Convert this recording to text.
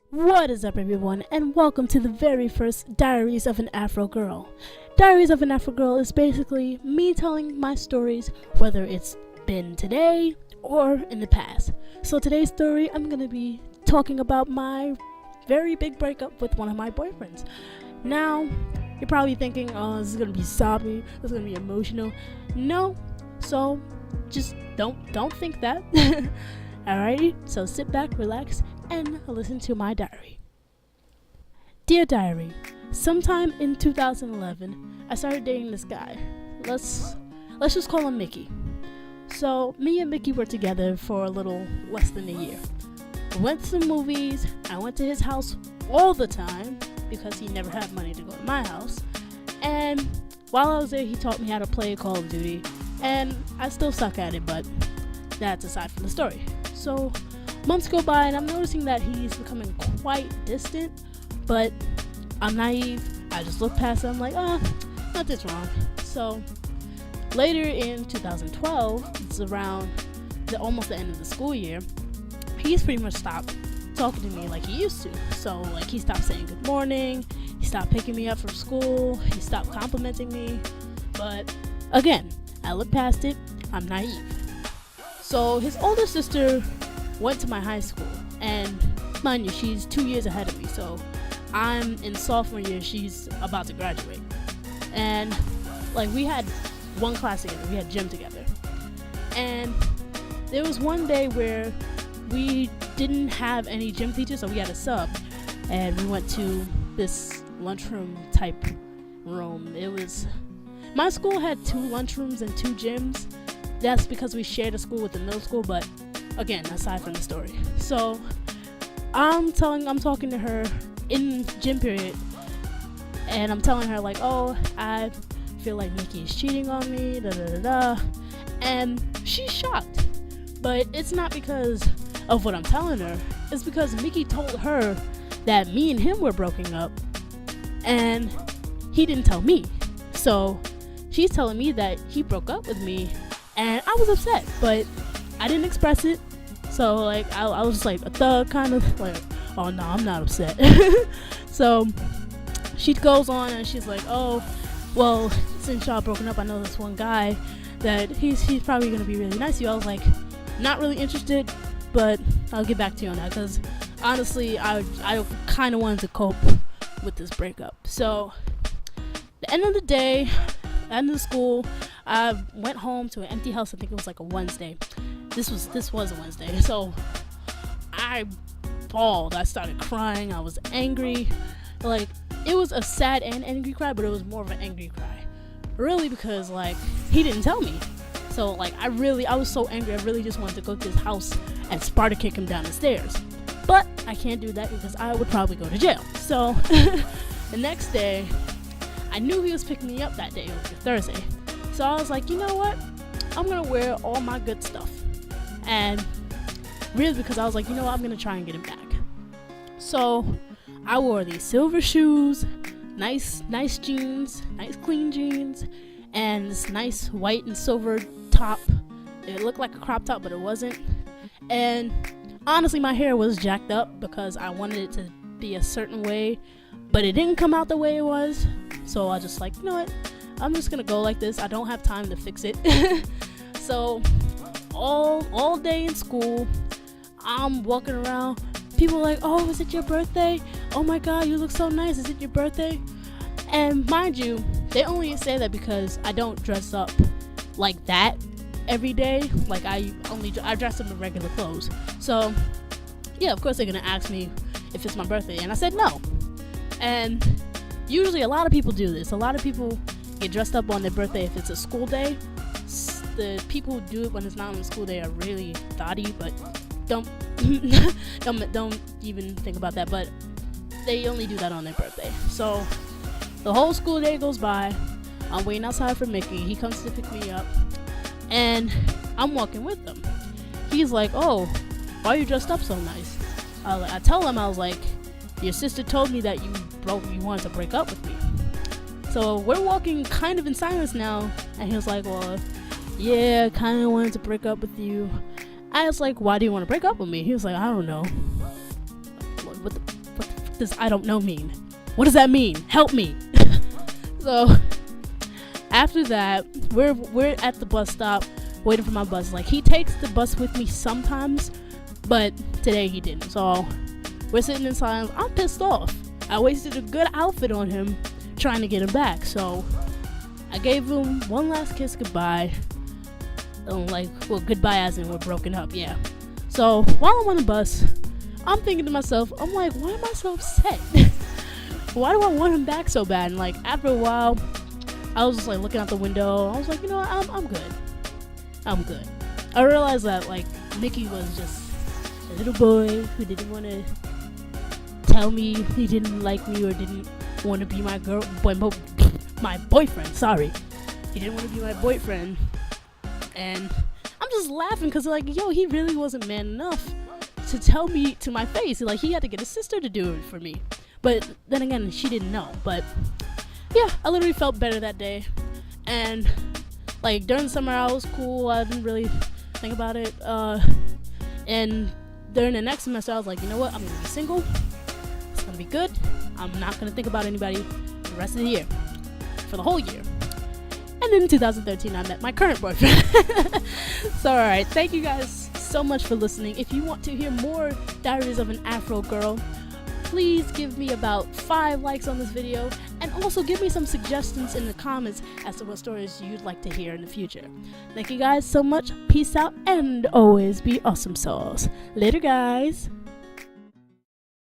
What is up, everyone, and welcome to the very first Diaries of an Afro Girl. Diaries of an Afro Girl is basically me telling my stories, whether it's been today or in the past. So today's story, I'm going to be talking about my very big breakup with one of my boyfriends. Now, you're probably thinking, oh, this is going to be sobby, this is going to be emotional. No, so just don't think that. Alrighty, so sit back, relax, and listen to my diary. Dear Diary, sometime in 2011, I started dating this guy. Let's just call him Mickey. So me and Mickey were together for a little less than a year. We went to the movies. I went to his house all the time because he never had money to go to my house. And while I was there, he taught me how to play Call of Duty, and I still suck at it, but that's aside from the story. So months go by and I'm noticing that he's becoming quite distant, but I'm naive. I just look past him like, nothing's wrong. So later in 2012, it's around almost the end of the school year, he's pretty much stopped talking to me like he used to. So like he stopped saying good morning, he stopped picking me up from school, he stopped complimenting me. But again, I look past it, I'm naive. So his older sister went to my high school, and mind you, she's 2 years ahead of me, so I'm in sophomore year, she's about to graduate. And like we had one class together, we had gym together, and there was one day where we didn't have any gym teachers, so we had a sub, and we went to this lunchroom type room. My school had 2 lunchrooms and 2 gyms. That's because we shared a school with the middle school, but again, aside from the story. So I'm talking to her in gym period, and I'm telling her like, oh, I feel like Mickey is cheating on me, and she's shocked. But it's not because of what I'm telling her, it's because Mickey told her that me and him were broken up, and he didn't tell me. So she's telling me that he broke up with me, and I was upset, but I didn't express it. So like I was just like a thug, kind of like, oh no, I'm not upset. So she goes on and she's like, oh, well, since y'all broken up, I know this one guy that he's probably gonna be really nice to you. I was like, not really interested, but I'll get back to you on that, because honestly, I kind of wanted to cope with this breakup. So the end of the day, end of the school, I went home to an empty house. I think it was like a Wednesday. This was a Wednesday. So I bawled. I started crying. I was angry. Like, it was a sad and angry cry, but it was more of an angry cry. Really, because like he didn't tell me. So like I was so angry. I really just wanted to go to his house and Sparta kick him down the stairs. But I can't do that because I would probably go to jail. So the next day, I knew he was picking me up that day. It was a Thursday. So I was like, you know what? I'm going to wear all my good stuff. And really, because I was like, you know what? I'm going to try and get him back. So I wore these silver shoes, nice jeans, nice clean jeans, and this nice white and silver top. It looked like a crop top, but it wasn't. And honestly, my hair was jacked up because I wanted it to be a certain way, but it didn't come out the way it was. So I just like, you know what? I'm just gonna go like this. I don't have time to fix it. So all day in school, I'm walking around. People are like, oh, is it your birthday? Oh my god, you look so nice. Is it your birthday? And mind you, they only say that because I don't dress up like that every day. Like I dress up in regular clothes. So yeah, of course they're gonna ask me if it's my birthday, and I said no. And usually a lot of people do this. A lot of people get dressed up on their birthday if it's a school day. The people who do it when it's not on a school day are really thotty, but don't even think about that. But they only do that on their birthday. So the whole school day goes by. I'm waiting outside for Mickey. He comes to pick me up, and I'm walking with him. He's like, oh, why are you dressed up so nice? I tell him, I was like, your sister told me that you wanted to break up with me. So we're walking kind of in silence now, and he was like, well, yeah, kind of wanted to break up with you. I was like, why do you want to break up with me? He was like, I don't know. what the fuck does I don't know mean? What does that mean? Help me. So after that, we're at the bus stop waiting for my bus. Like, he takes the bus with me sometimes, but today he didn't. So we're sitting in silence. I'm pissed off. I wasted a good outfit on him trying to get him back. So I gave him one last kiss goodbye. Goodbye as in we're broken up, yeah. So while I'm on the bus, I'm thinking to myself, I'm like, why am I so upset? Why do I want him back so bad? And like, after a while, I was just like looking out the window. I was like, you know what, I'm good. I'm good. I realized that like Mickey was just a little boy who didn't want to tell me he didn't like me or didn't want to be my my boyfriend. Sorry, he didn't want to be my boyfriend, and I'm just laughing because like, yo, he really wasn't man enough to tell me to my face. Like, he had to get his sister to do it for me. But then again, she didn't know. But yeah, I literally felt better that day. And like during the summer, I was cool. I didn't really think about it. And during the next semester, I was like, you know what? I'm gonna be single. It's gonna be good. I'm not gonna think about anybody the rest of the year, for the whole year. And then in 2013, I met my current boyfriend. So alright, thank you guys so much for listening. If you want to hear more Diaries of an Afro Girl, please give me about 5 likes on this video, and also give me some suggestions in the comments as to what stories you'd like to hear in the future. Thank you guys so much. Peace out, and always be awesome sauce. Later, guys.